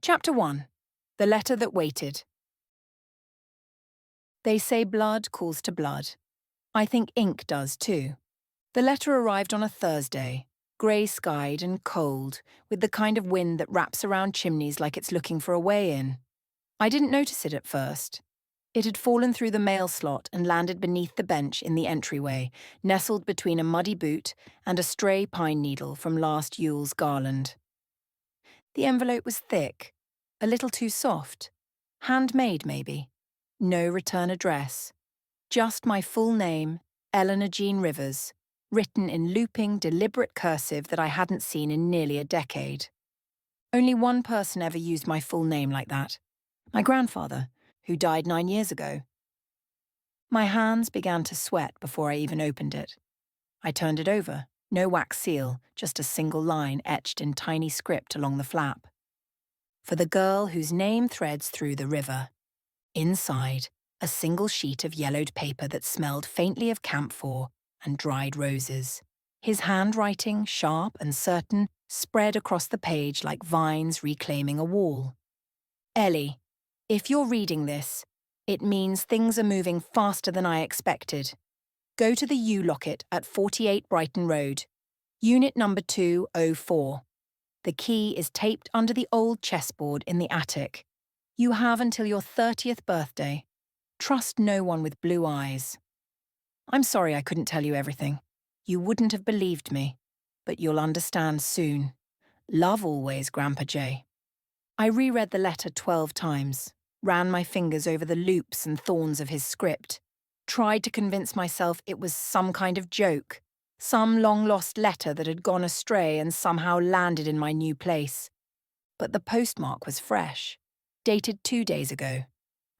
Chapter 1. The Letter That Waited. They say blood calls to blood. I think ink does too. The letter arrived on a Thursday, grey-skied and cold, with the kind of wind that wraps around chimneys like it's looking for a way in. I didn't notice it at first. It had fallen through the mail slot and landed beneath the bench in the entryway, nestled between a muddy boot and a stray pine needle from last Yule's garland. The envelope was thick, a little too soft. Handmade, maybe. No return address. Just my full name, Eleanor Rivers, written in looping, deliberate cursive that I hadn't seen in nearly a decade. Only one person ever used my full name like that. My grandfather, who died 9 years ago. My hands began to sweat before I even opened it. I turned it over. No wax seal, just a single line etched in tiny script along the flap. For the girl whose name threads through the river. Inside, a single sheet of yellowed paper that smelled faintly of camphor and dried roses. His handwriting, sharp and certain, spread across the page like vines reclaiming a wall. Ellie, if you're reading this, it means things are moving faster than I expected. Go to the U locket at 48 Brighton Road, unit number 204. The key is taped under the old chessboard in the attic. You have until your 30th birthday. Trust no one with blue eyes. I'm sorry I couldn't tell you everything. You wouldn't have believed me, but you'll understand soon. Love always, Grandpa J. I reread the letter 12 times, ran my fingers over the loops and thorns of his script, tried to convince myself it was some kind of joke, some long-lost letter that had gone astray and somehow landed in my new place. But the postmark was fresh, dated 2 days ago,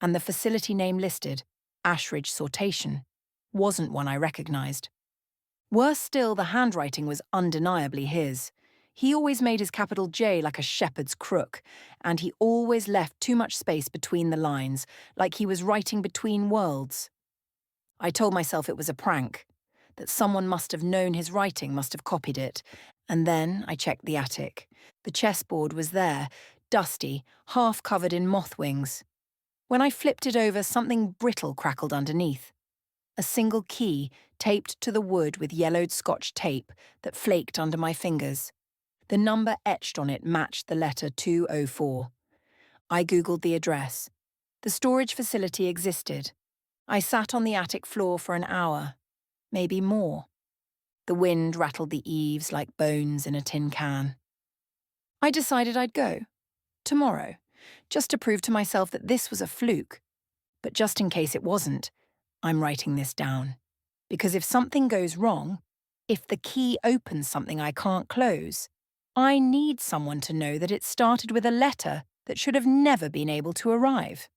and the facility name listed, Ashridge Sortation, wasn't one I recognised. Worse still, the handwriting was undeniably his. He always made his capital J like a shepherd's crook, and he always left too much space between the lines, like he was writing between worlds. I told myself it was a prank, that someone must have known his writing, must have copied it, and then I checked the attic. The chessboard was there, dusty, half covered in moth wings. When I flipped it over, something brittle crackled underneath. A single key taped to the wood with yellowed Scotch tape that flaked under my fingers. The number etched on it matched the letter 204. I Googled the address. The storage facility existed. I sat on the attic floor for an hour, maybe more. The wind rattled the eaves like bones in a tin can. I decided I'd go. Tomorrow. Just to prove to myself that this was a fluke. But just in case it wasn't, I'm writing this down. Because if something goes wrong, if the key opens something I can't close, I need someone to know that it started with a letter that should have never been able to arrive.